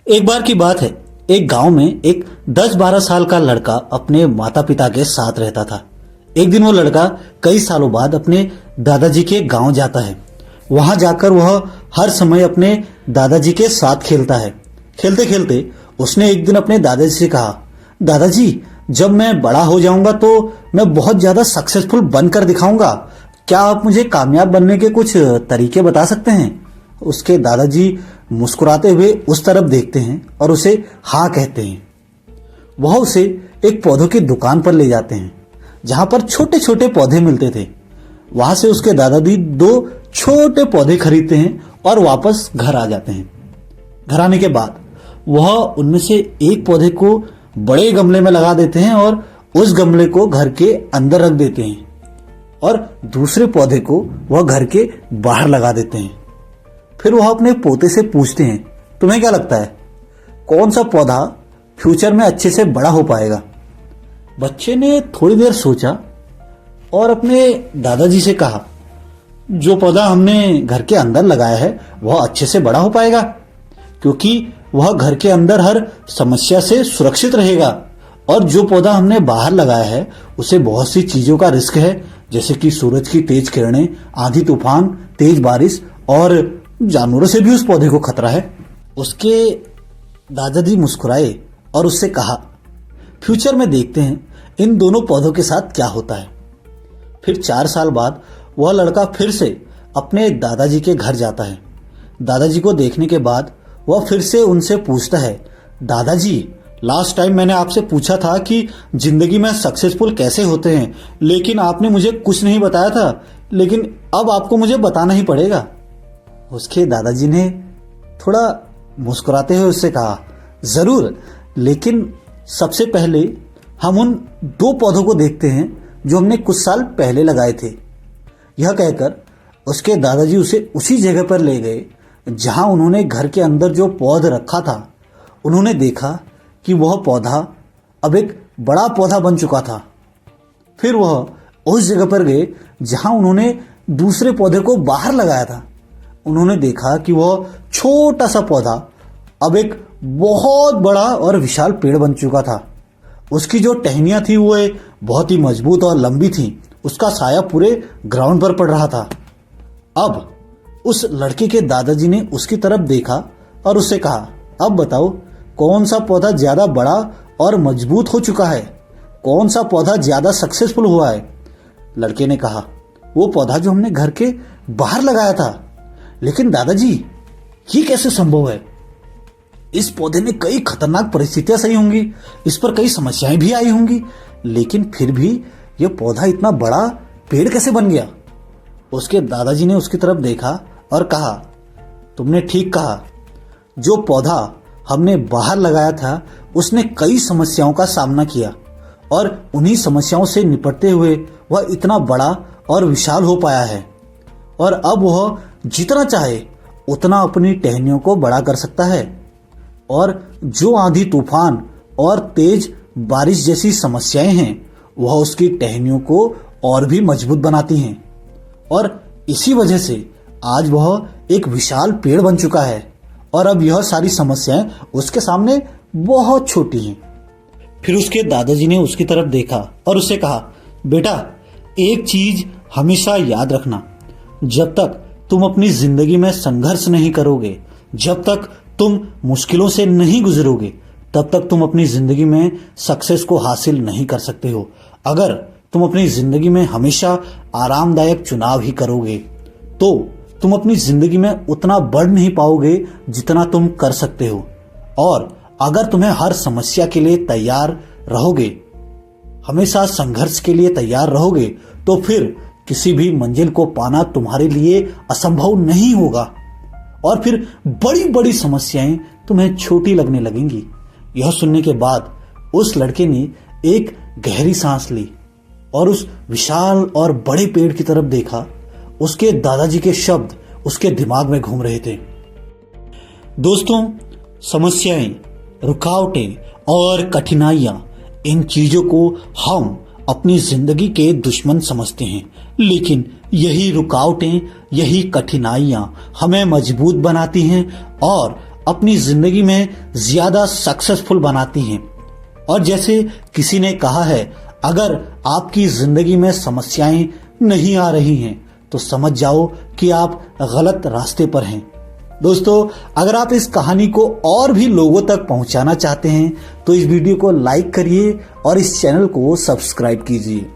एक बार की बात है, एक गांव में एक 10-12 साल का लड़का अपने माता पिता के साथ रहता था। एक दिन वो लड़का कई सालों बाद अपने दादाजी के गांव जाता है। वहां जाकर वह हर समय अपने दादाजी के साथ खेलता है। खेलते खेलते उसने एक दिन अपने दादाजी से कहा, दादाजी, जब मैं बड़ा हो जाऊंगा तो मैं बहुत ज्यादा सक्सेसफुल बनकर दिखाऊंगा। क्या आप मुझे कामयाब बनने के कुछ तरीके बता सकते हैं? उसके दादाजी मुस्कुराते हुए उस तरफ देखते हैं और उसे हाँ कहते हैं। वह उसे एक पौधों की दुकान पर ले जाते हैं जहां पर छोटे छोटे पौधे मिलते थे। वहां से उसके दादाजी 2 छोटे पौधे खरीदते हैं और वापस घर आ जाते हैं। घर आने के बाद वह उनमें से एक पौधे को बड़े गमले में लगा देते हैं और उस गमले को घर के अंदर रख देते हैं और दूसरे पौधे को वह घर के बाहर लगा देते हैं। फिर वह अपने पोते से पूछते हैं, तुम्हें क्या लगता है कौन सा पौधा फ्यूचर में अच्छे से बड़ा हो पाएगा? बच्चे ने थोड़ी देर सोचा और अपने दादाजी से कहा, जो पौधा हमने घर के अंदर लगाया है वह अच्छे से बड़ा हो पाएगा, क्योंकि वह घर के अंदर हर समस्या से सुरक्षित रहेगा। और जो पौधा हमने बाहर लगाया है उसे बहुत सी चीजों का रिस्क है, जैसे कि सूरज की तेज किरणें, आंधी तूफान, तेज बारिश और जानवरों से भी उस पौधे को खतरा है। उसके दादाजी मुस्कुराए और उससे कहा, फ्यूचर में देखते हैं इन दोनों पौधों के साथ क्या होता है। फिर 4 साल बाद वह लड़का फिर से अपने दादाजी के घर जाता है। दादाजी को देखने के बाद वह फिर से उनसे पूछता है, दादाजी, लास्ट टाइम मैंने आपसे पूछा था कि जिंदगी में सक्सेसफुल कैसे होते हैं, लेकिन आपने मुझे कुछ नहीं बताया था, लेकिन अब आपको मुझे बताना ही पड़ेगा। उसके दादाजी ने थोड़ा मुस्कुराते हुए उससे कहा, जरूर, लेकिन सबसे पहले हम उन 2 पौधों को देखते हैं जो हमने कुछ साल पहले लगाए थे। यह कहकर उसके दादाजी उसे उसी जगह पर ले गए जहां उन्होंने घर के अंदर जो पौधा रखा था। उन्होंने देखा कि वह पौधा अब एक बड़ा पौधा बन चुका था। फिर वह उस जगह पर गए जहां उन्होंने दूसरे पौधे को बाहर लगाया था। उन्होंने देखा कि वह छोटा सा पौधा अब एक बहुत बड़ा और विशाल पेड़ बन चुका था। उसकी जो टहनियां थी वो बहुत ही मजबूत और लंबी थी। उसका साया पूरे ग्राउंड पर पड़ रहा था। अब उस लड़के के दादाजी ने उसकी तरफ देखा और उससे कहा, अब बताओ कौन सा पौधा ज्यादा बड़ा और मजबूत हो चुका है? कौन सा पौधा ज्यादा सक्सेसफुल हुआ है? लड़के ने कहा, वो पौधा जो हमने घर के बाहर लगाया था। लेकिन दादाजी, ये कैसे संभव है? इस पौधे ने कई खतरनाक परिस्थितियां सही होंगी, इस पर कई समस्याएं भी आई होंगी, लेकिन फिर भी यह पौधा इतना बड़ा पेड़ कैसे बन गया? उसके दादाजी ने उसकी तरफ देखा और कहा, तुमने ठीक कहा, जो पौधा हमने बाहर लगाया था उसने कई समस्याओं का सामना किया और उन्हीं समस्याओं से निपटते हुए वह इतना बड़ा और विशाल हो पाया है। और अब वह जितना चाहे उतना अपनी टहनियों को बड़ा कर सकता है। और जो आंधी तूफान और तेज बारिश जैसी समस्याएं हैं वह उसकी टहनियों को और भी मजबूत बनाती हैं। और इसी वजह से आज वह एक विशाल पेड़ बन चुका है और अब यह सारी समस्याएं उसके सामने बहुत छोटी हैं। फिर उसके दादाजी ने उसकी तरफ देखा और उससे कहा, बेटा, एक चीज हमेशा याद रखना, जब तक तुम अपनी जिंदगी में संघर्ष नहीं करोगे, जब तक तुम मुश्किलों से नहीं गुजरोगे, तब तक तुम अपनी जिंदगी में सक्सेस को हासिल नहीं कर सकते हो। अगर तुम अपनी जिंदगी में हमेशा आरामदायक चुनाव ही करोगे तो तुम अपनी जिंदगी में उतना बढ़ नहीं पाओगे जितना तुम कर सकते हो। और अगर तुम्हें हर समस्या के लिए तैयार रहोगे, हमेशा संघर्ष के लिए तैयार रहोगे, तो फिर किसी भी मंजिल को पाना तुम्हारे लिए असंभव नहीं होगा और फिर बड़ी बड़ी समस्याएं तुम्हें छोटी लगने लगेंगी। यह सुनने के बाद उस लड़के ने एक गहरी सांस ली और उस विशाल और बड़े पेड़ की तरफ देखा। उसके दादाजी के शब्द उसके दिमाग में घूम रहे थे। दोस्तों, समस्याएं, रुकावटें और कठिनाइयां, इन चीजों को हम अपनी जिंदगी के दुश्मन समझते हैं, लेकिन यही रुकावटें, यही कठिनाइयां हमें मजबूत बनाती हैं और अपनी जिंदगी में ज्यादा सक्सेसफुल बनाती हैं। और जैसे किसी ने कहा है, अगर आपकी जिंदगी में समस्याएं नहीं आ रही हैं तो समझ जाओ कि आप गलत रास्ते पर हैं। दोस्तों, अगर आप इस कहानी को और भी लोगों तक पहुंचाना चाहते हैं तो इस वीडियो को लाइक करिए और इस चैनल को सब्सक्राइब कीजिए।